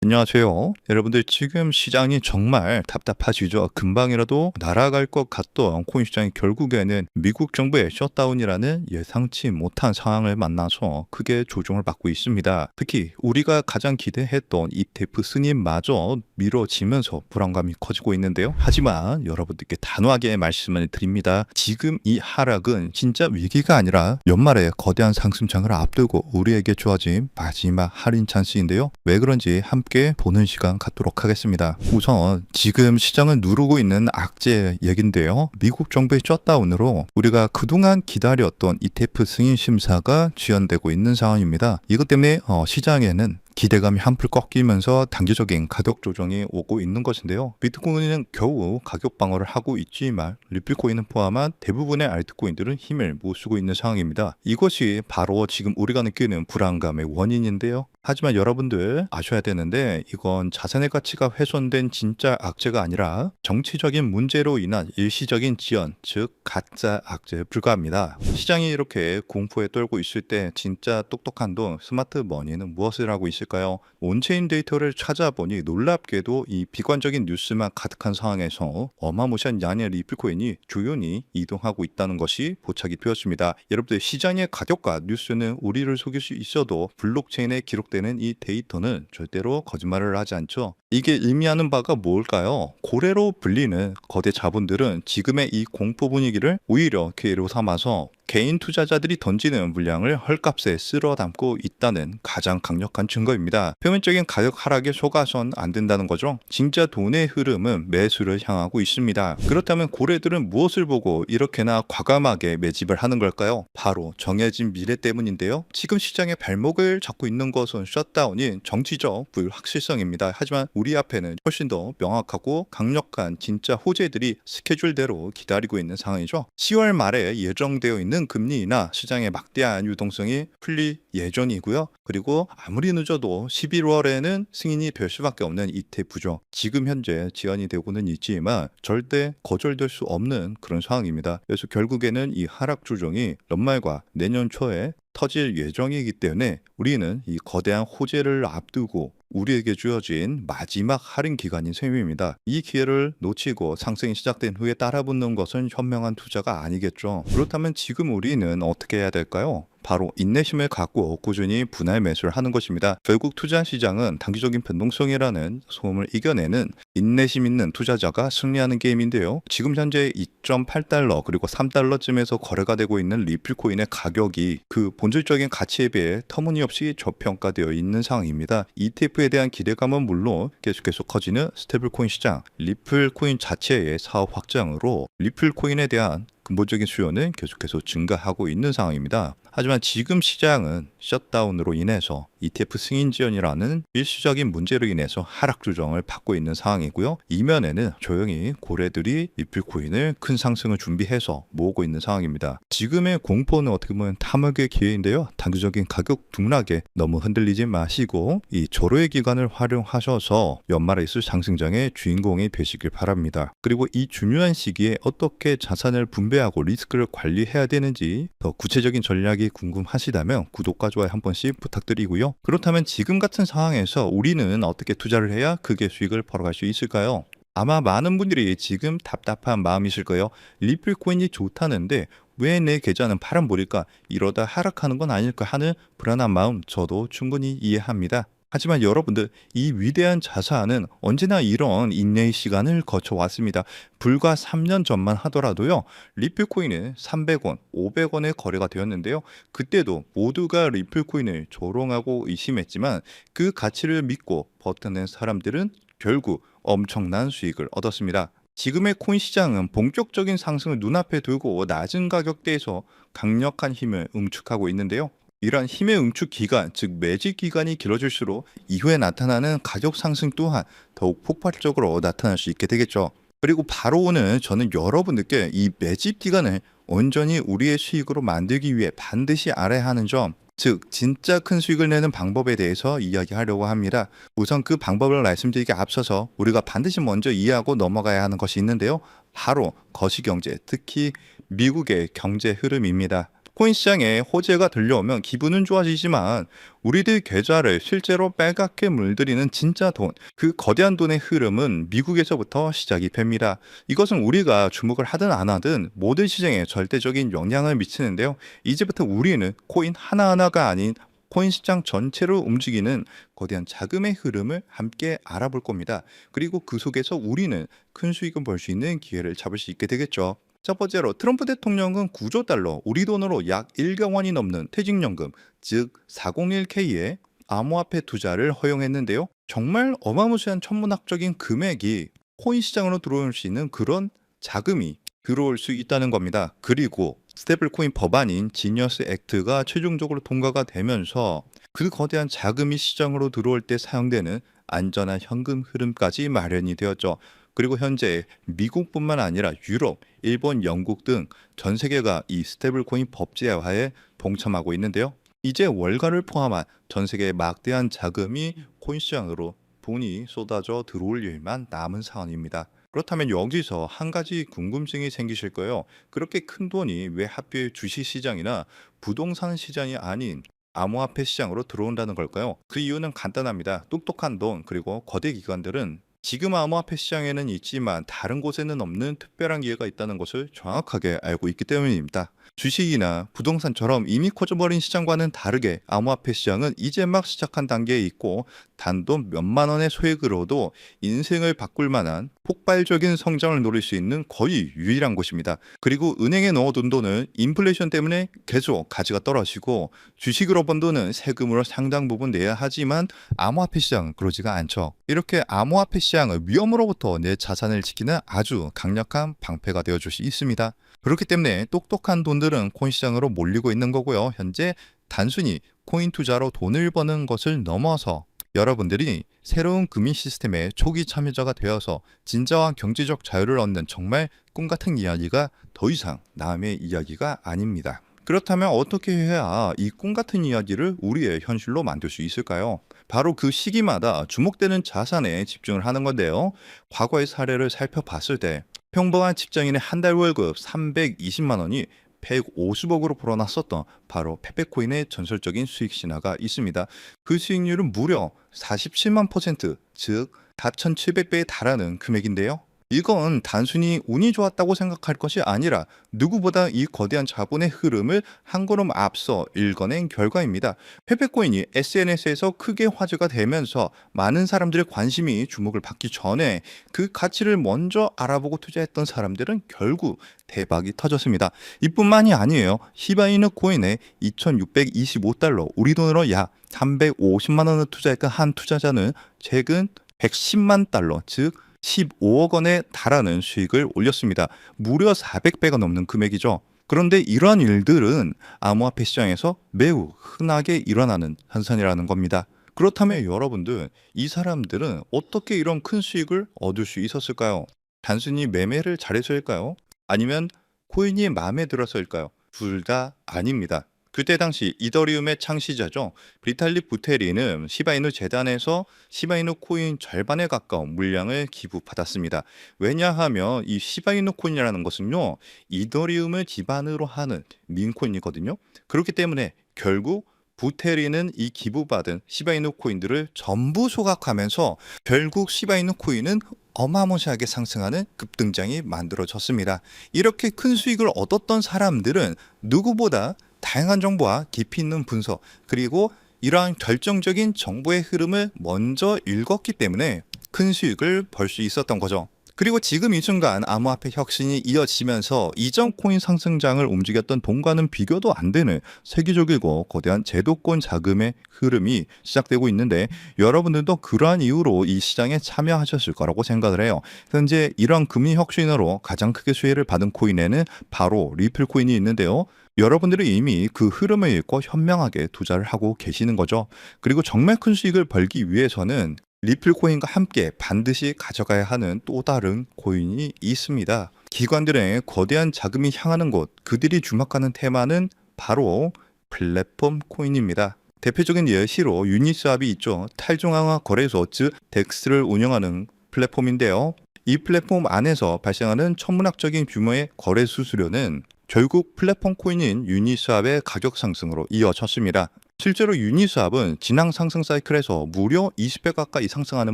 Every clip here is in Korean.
안녕하세요. 여러분들 지금 시장이 정말 답답하시죠? 금방이라도 날아갈 것 같던 코인 시장이 결국에는 미국 정부의 셧다운이라는 예상치 못한 상황을 만나서 크게 조정을 받고 있습니다. 특히 우리가 가장 기대했던 ETF 승인마저 미뤄지면서 불안감이 커지고 있는데요. 하지만 여러분들께 단호하게 말씀을 드립니다. 지금 이 하락은 진짜 위기가 아니라 연말에 거대한 상승장을 앞두고 우리에게 주어진 마지막 할인 찬스인데요. 왜 그런지 함께 보는 시간 갖도록 하겠습니다. 우선 지금 시장을 누르고 있는 악재 얘긴데요. 미국 정부의 셧다운으로 우리가 그동안 기다렸던 ETF 승인 심사가 지연되고 있는 상황입니다. 이것 때문에 시장에는 기대감이 한풀 꺾이면서 단기적인 가격 조정이 오고 있는 것인데요. 비트코인은 겨우 가격 방어를 하고 있지만 리플코인은 포함한 대부분의 알트코인들은 힘을 못 쓰고 있는 상황입니다. 이것이 바로 지금 우리가 느끼는 불안감의 원인인데요. 하지만 여러분들 아셔야 되는데 이건 자산의 가치가 훼손된 진짜 악재가 아니라 정치적인 문제로 인한 일시적인 지연, 즉 가짜 악재에 불과합니다. 시장이 이렇게 공포에 떨고 있을 때 진짜 똑똑한 돈, 스마트 머니는 무엇을 하고 있을까요? 온체인 데이터를 찾아보니 놀랍게도 이 비관적인 뉴스만 가득한 상황에서 어마무시한 양의 리플코인이 조용히 이동하고 있다는 것이 포착이 되었습니다. 여러분들 시장의 가격과 뉴스는 우리를 속일 수 있어도 블록체인에 기록되는 이 데이터는 절대로 거짓말을 하지 않죠. 이게 의미하는 바가 뭘까요? 고래로 불리는 거대 자본들은 지금의 이 공포 분위기를 오히려 기회로 삼아서 개인 투자자들이 던지는 물량을 헐값에 쓸어 담고 있다는 가장 강력한 증거입니다. 표면적인 가격 하락에 속아선 안 된다는 거죠. 진짜 돈의 흐름은 매수를 향하고 있습니다. 그렇다면 고래들은 무엇을 보고 이렇게나 과감하게 매집을 하는 걸까요? 바로 정해진 미래 때문인데요. 지금 시장의 발목을 잡고 있는 것은 셧다운인 정치적 불확실성입니다. 하지만 우리 앞에는 훨씬 더 명확하고 강력한 진짜 호재들이 스케줄대로 기다리고 있는 상황이죠. 10월 말에 예정되어 있는 금리 인하, 시장의 막대한 유동성이 풀릴 예정이고요. 그리고 아무리 늦어도 11월에는 승인이 될 수밖에 없는 ETF죠. 지금 현재 지연이 되고는 있지만 절대 거절될 수 없는 그런 상황입니다. 그래서 결국에는 이 하락 조정이 연말과 내년 초에 터질 예정이기 때문에 우리는 이 거대한 호재를 앞두고 우리에게 주어진 마지막 할인 기간인 셈입니다. 이 기회를 놓치고 상승이 시작된 후에 따라붙는 것은 현명한 투자가 아니겠죠. 그렇다면 지금 우리는 어떻게 해야 될까요? 바로 인내심을 갖고 꾸준히 분할 매수를 하는 것입니다. 결국 투자 시장은 단기적인 변동성이라는 소음을 이겨내는 인내심 있는 투자자가 승리하는 게임인데요. 지금 현재 2.8달러 그리고 3달러쯤에서 거래가 되고 있는 리플코인의 가격이 그 본질적인 가치에 비해 터무니없이 저평가되어 있는 상황입니다. ETF에 대한 기대감은 물론 계속 커지는 스테이블코인 시장, 리플코인 자체의 사업 확장으로 리플코인에 대한 근본적인 수요는 계속해서 증가하고 있는 상황입니다. 하지만 지금 시장은 셧다운으로 인해서 ETF 승인 지연이라는 일시적인 문제로 인해서 하락 조정을 받고 있는 상황이고요. 이면에는 조용히 고래들이 리플코인을 큰 상승을 준비해서 모으고 있는 상황입니다. 지금의 공포는 어떻게 보면 탐욕의 기회인데요. 단기적인 가격 등락에 너무 흔들리지 마시고 이 조로의 기간을 활용하셔서 연말에 있을 상승장의 주인공이 되시길 바랍니다. 그리고 이 중요한 시기에 어떻게 자산을 분배하고 리스크를 관리해야 되는지 더 구체적인 전략이 궁금하시다면 구독과 좋아요 한 번씩 부탁드리고요. 그렇다면 지금 같은 상황에서 우리는 어떻게 투자를 해야 크게 수익을 벌어갈 수 있을까요? 아마 많은 분들이 지금 답답한 마음이실 거예요. 리플코인이 좋다는데 왜 내 계좌는 파란불일까? 이러다 하락하는 건 아닐까 하는 불안한 마음 저도 충분히 이해합니다. 하지만 여러분들, 이 위대한 자산은 언제나 이런 인내의 시간을 거쳐왔습니다. 불과 3년 전만 하더라도요. 리플코인은 300원, 500원에 거래가 되었는데요. 그때도 모두가 리플코인을 조롱하고 의심했지만 그 가치를 믿고 버텨낸 사람들은 결국 엄청난 수익을 얻었습니다. 지금의 코인 시장은 본격적인 상승을 눈앞에 두고 낮은 가격대에서 강력한 힘을 응축하고 있는데요. 이러한 힘의 응축 기간, 즉 매집 기간이 길어질수록 이후에 나타나는 가격 상승 또한 더욱 폭발적으로 나타날 수 있게 되겠죠. 그리고 바로 오늘 저는 여러분들께 이 매집 기간을 온전히 우리의 수익으로 만들기 위해 반드시 알아야 하는 점, 즉 진짜 큰 수익을 내는 방법에 대해서 이야기하려고 합니다. 우선 그 방법을 말씀드리기 앞서서 우리가 반드시 먼저 이해하고 넘어가야 하는 것이 있는데요. 바로 거시경제, 특히 미국의 경제 흐름입니다. 코인 시장에 호재가 들려오면 기분은 좋아지지만 우리들 계좌를 실제로 빨갛게 물들이는 진짜 돈, 그 거대한 돈의 흐름은 미국에서부터 시작이 됩니다. 이것은 우리가 주목을 하든 안 하든 모든 시장에 절대적인 영향을 미치는데요. 이제부터 우리는 코인 하나하나가 아닌 코인 시장 전체를 움직이는 거대한 자금의 흐름을 함께 알아볼 겁니다. 그리고 그 속에서 우리는 큰 수익을 벌 수 있는 기회를 잡을 수 있게 되겠죠. 첫 번째로 트럼프 대통령은 9조 달러, 우리 돈으로 약 1억 원이 넘는 퇴직연금, 즉 401k에 암호화폐 투자를 허용했는데요. 정말 어마무시한 천문학적인 금액이 코인 시장으로 들어올 수 있는 그런 자금이 들어올 수 있다는 겁니다. 그리고 스테이블 코인 법안인 지니어스 액트가 최종적으로 통과가 되면서 그 거대한 자금이 시장으로 들어올 때 사용되는 안전한 현금 흐름까지 마련이 되었죠. 그리고 현재 미국뿐만 아니라 유럽, 일본, 영국 등 전 세계가 이 스테이블 코인 법제화에 동참하고 있는데요. 이제 월가를 포함한 전 세계의 막대한 자금이 코인 시장으로 돈이 쏟아져 들어올 일만 남은 상황입니다. 그렇다면 여기서 한 가지 궁금증이 생기실 거예요. 그렇게 큰 돈이 왜 하필 주식 시장이나 부동산 시장이 아닌 암호화폐 시장으로 들어온다는 걸까요? 그 이유는 간단합니다. 똑똑한 돈 그리고 거대 기관들은 지금 암호화폐 시장에는 있지만 다른 곳에는 없는 특별한 기회가 있다는 것을 정확하게 알고 있기 때문입니다. 주식이나 부동산처럼 이미 커져버린 시장과는 다르게 암호화폐 시장은 이제 막 시작한 단계에 있고 단돈 몇만 원의 소액으로도 인생을 바꿀 만한 폭발적인 성장을 노릴 수 있는 거의 유일한 곳입니다. 그리고 은행에 넣어둔 돈은 인플레이션 때문에 계속 가치가 떨어지고 주식으로 번 돈은 세금으로 상당 부분 내야 하지만 암호화폐 시장은 그러지가 않죠. 이렇게 암호화폐 시장을 위험으로부터 내 자산을 지키는 아주 강력한 방패가 되어줄 수 있습니다. 그렇기 때문에 똑똑한 돈들은 코인 시장으로 몰리고 있는 거고요. 현재 단순히 코인 투자로 돈을 버는 것을 넘어서 여러분들이 새로운 금융 시스템의 초기 참여자가 되어서 진정한 경제적 자유를 얻는 정말 꿈같은 이야기가 더 이상 남의 이야기가 아닙니다. 그렇다면 어떻게 해야 이 꿈같은 이야기를 우리의 현실로 만들 수 있을까요? 바로 그 시기마다 주목되는 자산에 집중을 하는 건데요. 과거의 사례를 살펴봤을 때 평범한 직장인의 한 달 월급 320만 원이 150억으로 불어났었던 바로 페페코인의 전설적인 수익 신화가 있습니다. 그 수익률은 무려 47만 %, 즉 4,700배에 달하는 금액인데요. 이건 단순히 운이 좋았다고 생각할 것이 아니라 누구보다 이 거대한 자본의 흐름을 한 걸음 앞서 읽어낸 결과입니다. 페페코인이 SNS에서 크게 화제가 되면서 많은 사람들의 관심이 주목을 받기 전에 그 가치를 먼저 알아보고 투자했던 사람들은 결국 대박이 터졌습니다. 이뿐만이 아니에요. 시바이누 코인에 2,625달러, 우리 돈으로 약 350만 원을 투자했던 한 투자자는 최근 110만 달러, 즉 15억 원에 달하는 수익을 올렸습니다. 무려 400배가 넘는 금액이죠. 그런데 이러한 일들은 암호화폐 시장에서 매우 흔하게 일어나는 현상이라는 겁니다. 그렇다면 여러분들, 이 사람들은 어떻게 이런 큰 수익을 얻을 수 있었을까요? 단순히 매매를 잘해서일까요? 아니면 코인이 마음에 들어서일까요? 둘 다 아닙니다. 그때 당시 이더리움의 창시자죠. 비탈릭 부테린은 시바이누 재단에서 시바이누 코인 절반에 가까운 물량을 기부받았습니다. 왜냐하면 이 시바이누 코인이라는 것은요, 이더리움을 기반으로 하는 민코인이거든요. 그렇기 때문에 결국 부테린은 이 기부받은 시바이누 코인들을 전부 소각하면서 결국 시바이누 코인은 어마무시하게 상승하는 급등장이 만들어졌습니다. 이렇게 큰 수익을 얻었던 사람들은 누구보다 다양한 정보와 깊이 있는 분석, 그리고 이러한 결정적인 정보의 흐름을 먼저 읽었기 때문에 큰 수익을 벌 수 있었던 거죠. 그리고 지금 이 순간 암호화폐 혁신이 이어지면서 이전 코인 상승장을 움직였던 돈과는 비교도 안 되는 세계적이고 거대한 제도권 자금의 흐름이 시작되고 있는데 여러분들도 그러한 이유로 이 시장에 참여하셨을 거라고 생각을 해요. 현재 이러한 금융 혁신으로 가장 크게 수혜를 받은 코인에는 바로 리플 코인이 있는데요. 여러분들이 이미 그 흐름을 읽고 현명하게 투자를 하고 계시는 거죠. 그리고 정말 큰 수익을 벌기 위해서는 리플 코인과 함께 반드시 가져가야 하는 또 다른 코인이 있습니다. 기관들의 거대한 자금이 향하는 곳, 그들이 주목하는 테마는 바로 플랫폼 코인입니다. 대표적인 예시로 유니스왑이 있죠. 탈중앙화 거래소, 즉 덱스를 운영하는 플랫폼인데요. 이 플랫폼 안에서 발생하는 천문학적인 규모의 거래 수수료는 결국 플랫폼 코인인 유니스왑의 가격 상승으로 이어졌습니다. 실제로 유니스왑은 지난 상승 사이클에서 무려 20배 가까이 상승하는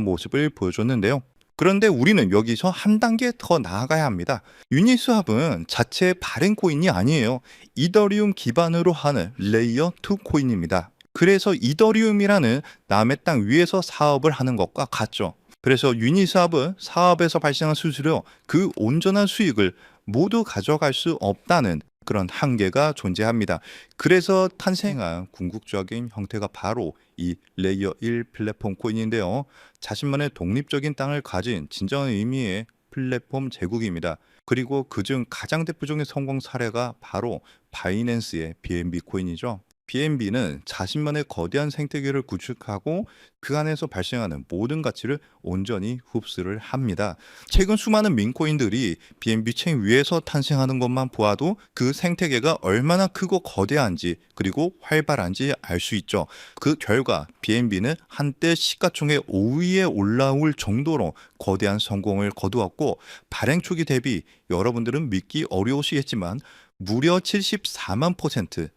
모습을 보여줬는데요. 그런데 우리는 여기서 한 단계 더 나아가야 합니다. 유니스왑은 자체 발행 코인이 아니에요. 이더리움 기반으로 하는 레이어 2 코인입니다. 그래서 이더리움이라는 남의 땅 위에서 사업을 하는 것과 같죠. 그래서 유니스왑은 사업에서 발생한 수수료 그 온전한 수익을 모두 가져갈 수 없다는 그런 한계가 존재합니다. 그래서 탄생한 궁극적인 형태가 바로 이 레이어 1 플랫폼 코인인데요. 자신만의 독립적인 땅을 가진 진정한 의미의 플랫폼 제국입니다. 그리고 그중 가장 대표적인 성공 사례가 바로 바이낸스의 BNB 코인이죠. BNB는 자신만의 거대한 생태계를 구축하고 그 안에서 발생하는 모든 가치를 온전히 흡수를 합니다. 최근 수많은 민코인들이 BNB 체인 위에서 탄생하는 것만 보아도 그 생태계가 얼마나 크고 거대한지 그리고 활발한지 알 수 있죠. 그 결과 BNB는 한때 시가총액 5위에 올라올 정도로 거대한 성공을 거두었고 발행 초기 대비 여러분들은 믿기 어려우시겠지만 무려 74만%,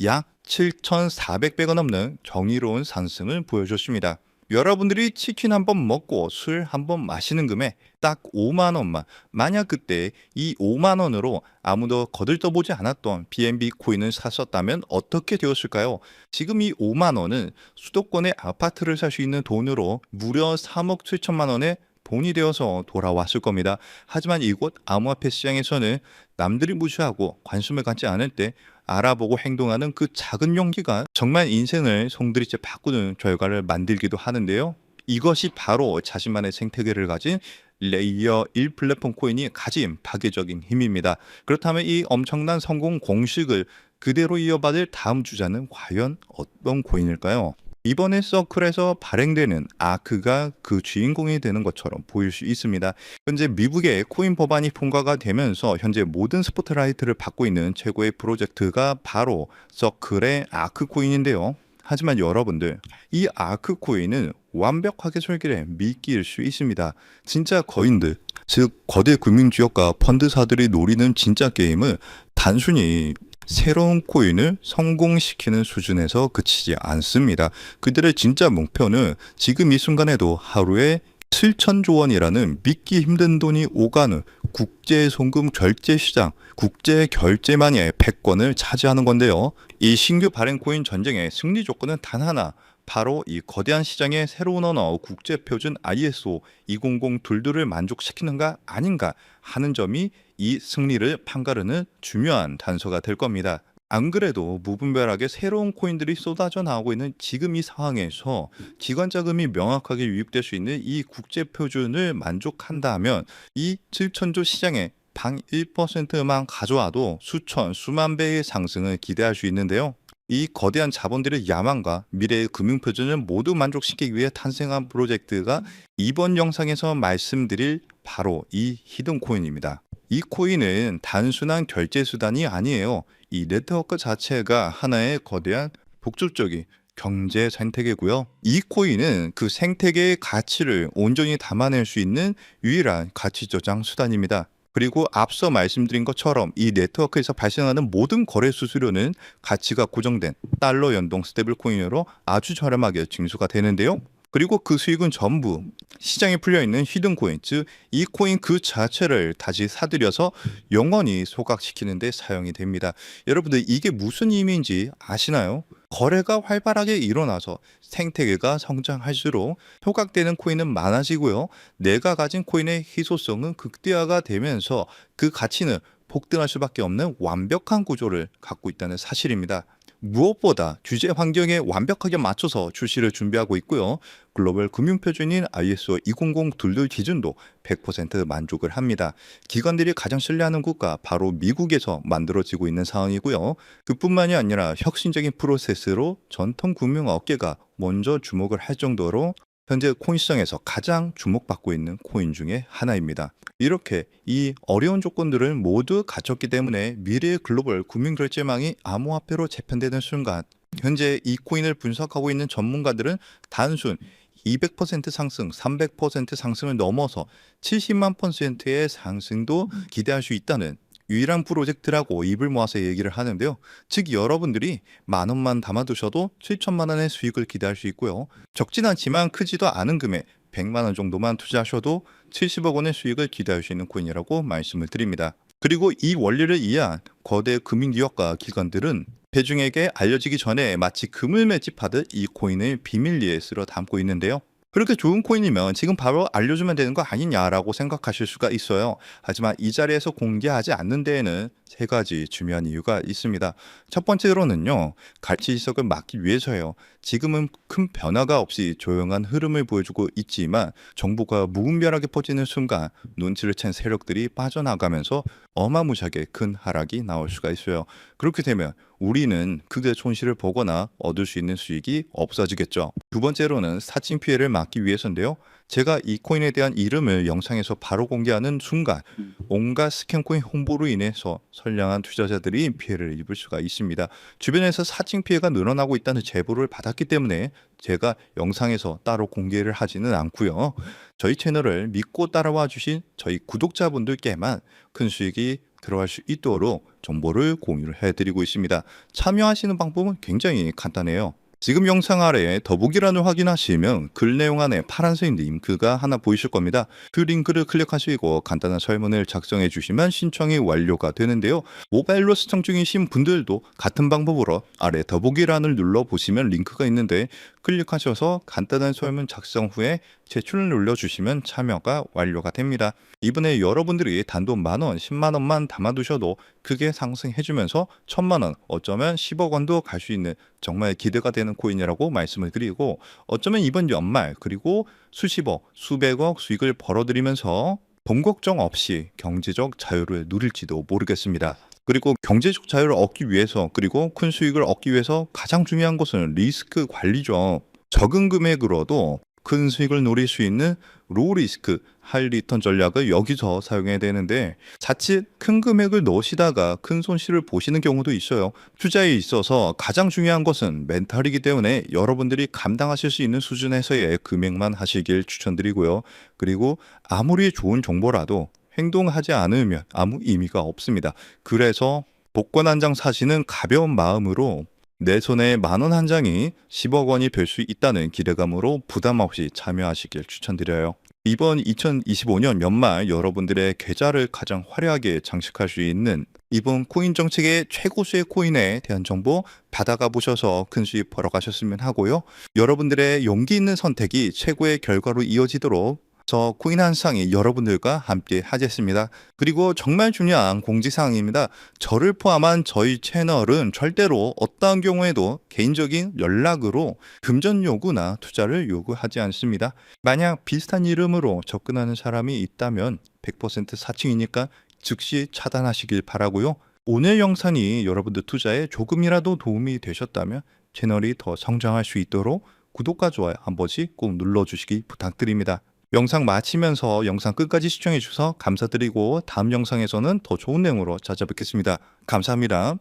약 7,400배가 넘는 정의로운 상승을 보여줬습니다. 여러분들이 치킨 한 번 먹고 술 한 번 마시는 금에 딱 5만 원만, 만약 그때 이 5만 원으로 아무도 거들떠보지 않았던 BNB 코인을 샀었다면 어떻게 되었을까요? 지금 이 5만 원은 수도권의 아파트를 살 수 있는 돈으로 무려 3억 7천만 원의 돈이 되어서 돌아왔을 겁니다. 하지만 이곳 암호화폐 시장에서는 남들이 무시하고 관심을 갖지 않을 때 알아보고 행동하는 그 작은 용기가 정말 인생을 송두리째 바꾸는 결과를 만들기도 하는데요. 이것이 바로 자신만의 생태계를 가진 레이어 1 플랫폼 코인이 가진 파괴적인 힘입니다. 그렇다면 이 엄청난 성공 공식을 그대로 이어받을 다음 주자는 과연 어떤 코인일까요? 이번에 서클에서 발행되는 아크가 그 주인공이 되는 것처럼 보일 수 있습니다. 현재 미국의 코인 법안이 통과가 되면서 현재 모든 스포트라이트를 받고 있는 최고의 프로젝트가 바로 서클의 아크 코인인데요. 하지만 여러분들, 이 아크 코인은 완벽하게 설계된 미끼일 수 있습니다. 진짜 거인들, 즉 거대 금융지역과 펀드사들이 노리는 진짜 게임은 단순히 새로운 코인을 성공시키는 수준에서 그치지 않습니다. 그들의 진짜 목표는 지금 이 순간에도 하루에 7천조 원이라는 믿기 힘든 돈이 오가는 국제 송금 결제 시장, 국제 결제만의 패권을 차지하는 건데요. 이 신규 발행 코인 전쟁의 승리 조건은 단 하나, 바로 이 거대한 시장의 새로운 언어 국제 표준 ISO 20022를 만족시키는가 아닌가 하는 점이 이 승리를 판가르는 중요한 단서가 될 겁니다. 안 그래도 무분별하게 새로운 코인들이 쏟아져 나오고 있는 지금 이 상황에서 기관 자금이 명확하게 유입될 수 있는 이 국제 표준을 만족한다면 이 7천조 시장의 방 1%만 가져와도 수천, 수만 배의 상승을 기대할 수 있는데요. 이 거대한 자본들의 야망과 미래의 금융표준을 모두 만족시키기 위해 탄생한 프로젝트가 이번 영상에서 말씀드릴 바로 이 히든 코인입니다. 이 코인은 단순한 결제 수단이 아니에요. 이 네트워크 자체가 하나의 거대한 복잡적인 경제 생태계고요. 이 코인은 그 생태계의 가치를 온전히 담아낼 수 있는 유일한 가치 저장 수단입니다. 그리고 앞서 말씀드린 것처럼 이 네트워크에서 발생하는 모든 거래 수수료는 가치가 고정된 달러 연동 스테이블 코인으로 아주 저렴하게 징수가 되는데요. 그리고 그 수익은 전부 시장에 풀려있는 히든 코인, 즉 이 코인 그 자체를 다시 사들여서 영원히 소각시키는 데 사용이 됩니다. 여러분들 이게 무슨 의미인지 아시나요? 거래가 활발하게 일어나서 생태계가 성장할수록 소각되는 코인은 많아지고요. 내가 가진 코인의 희소성은 극대화가 되면서 그 가치는 폭등할 수밖에 없는 완벽한 구조를 갖고 있다는 사실입니다. 무엇보다 규제 환경에 완벽하게 맞춰서 출시를 준비하고 있고요. 글로벌 금융표준인 ISO 20022 기준도 100% 만족을 합니다. 기관들이 가장 신뢰하는 국가 바로 미국에서 만들어지고 있는 상황이고요. 그뿐만이 아니라 혁신적인 프로세스로 전통 금융업계가 먼저 주목을 할 정도로 현재 코인 시장에서 가장 주목받고 있는 코인 중에 하나입니다. 이렇게 이 어려운 조건들을 모두 갖췄기 때문에 미래의 글로벌 금융결제망이 암호화폐로 재편되는 순간 현재 이 코인을 분석하고 있는 전문가들은 단순 200% 상승, 300% 상승을 넘어서 70만 %의 상승도 기대할 수 있다는 유일한 프로젝트라고 입을 모아서 얘기를 하는데요. 즉 여러분들이 10,000원만 담아두셔도 7천만 원의 수익을 기대할 수 있고요. 적진 않지만 크지도 않은 금액 100만 원 정도만 투자하셔도 70억 원의 수익을 기대할 수 있는 코인이라고 말씀을 드립니다. 그리고 이 원리를 이해한 거대 금융기업과 기관들은 대중에게 알려지기 전에 마치 금을 매집하듯 이 코인을 비밀리에 쓸어 담고 있는데요. 그렇게 좋은 코인이면 지금 바로 알려주면 되는 거 아니냐라고 생각하실 수가 있어요. 하지만 이 자리에서 공개하지 않는 데에는 세 가지 중요한 이유가 있습니다. 첫 번째로는요, 가치 지석을 막기 위해서예요. 지금은 큰 변화가 없이 조용한 흐름을 보여주고 있지만 정보가 무분별하게 퍼지는 순간 눈치를 챈 세력들이 빠져나가면서 어마무시하게 큰 하락이 나올 수가 있어요. 그렇게 되면 우리는 크게 손실을 보거나 얻을 수 있는 수익이 없어지겠죠. 두 번째로는 사칭 피해를 막기 위해서인데요. 제가 이 코인에 대한 이름을 영상에서 바로 공개하는 순간 온갖 스캔 코인 홍보로 인해서 선량한 투자자들이 피해를 입을 수가 있습니다. 주변에서 사칭 피해가 늘어나고 있다는 제보를 받았기 때문에 제가 영상에서 따로 공개를 하지는 않고요. 저희 채널을 믿고 따라와 주신 저희 구독자분들께만 큰 수익이 들어갈 수 있도록 정보를 공유를 해드리고 있습니다. 참여하시는 방법은 굉장히 간단해요. 지금 영상 아래에 더보기란을 확인하시면 글 내용 안에 파란색 링크가 하나 보이실 겁니다. 그 링크를 클릭하시고 간단한 설문을 작성해 주시면 신청이 완료가 되는데요. 모바일로 시청 중이신 분들도 같은 방법으로 아래 더보기란을 눌러보시면 링크가 있는데 클릭하셔서 간단한 설문 작성 후에 제출을 눌러주시면 참여가 완료가 됩니다. 이번에 여러분들이 단돈 10,000원, 100,000원만 담아두셔도 크게 상승해주면서 1,000,000원, 어쩌면 10억 원도 갈 수 있는 정말 기대가 되는 코인이라고 말씀을 드리고 어쩌면 이번 연말 그리고 수십억, 수백억 수익을 벌어들이면서 돈 걱정 없이 경제적 자유를 누릴지도 모르겠습니다. 그리고 경제적 자유를 얻기 위해서 그리고 큰 수익을 얻기 위해서 가장 중요한 것은 리스크 관리죠. 적은 금액으로도 큰 수익을 노릴 수 있는 로우 리스크, 하이 리턴 전략을 여기서 사용해야 되는데 자칫 큰 금액을 넣으시다가 큰 손실을 보시는 경우도 있어요. 투자에 있어서 가장 중요한 것은 멘탈이기 때문에 여러분들이 감당하실 수 있는 수준에서의 금액만 하시길 추천드리고요. 그리고 아무리 좋은 정보라도 행동하지 않으면 아무 의미가 없습니다. 그래서 복권 한 장 사시는 가벼운 마음으로 내 손에 10,000원 한 장이 10억 원이 될 수 있다는 기대감으로 부담 없이 참여하시길 추천드려요. 이번 2025년 연말 여러분들의 계좌를 가장 화려하게 장식할 수 있는 이번 코인 정책의 최고수의 코인에 대한 정보 받아가 보셔서 큰 수익 벌어가셨으면 하고요. 여러분들의 용기 있는 선택이 최고의 결과로 이어지도록 저 코인 한 쌍이 여러분들과 함께 하겠습니다. 그리고 정말 중요한 공지사항입니다. 저를 포함한 저희 채널은 절대로 어떠한 경우에도 개인적인 연락으로 금전 요구나 투자를 요구하지 않습니다. 만약 비슷한 이름으로 접근하는 사람이 있다면 100% 사칭이니까 즉시 차단하시길 바라고요. 오늘 영상이 여러분들 투자에 조금이라도 도움이 되셨다면 채널이 더 성장할 수 있도록 구독과 좋아요 한 번씩 꼭 눌러주시기 부탁드립니다. 영상 마치면서 영상 끝까지 시청해 주셔서 감사드리고 다음 영상에서는 더 좋은 내용으로 찾아뵙겠습니다. 감사합니다.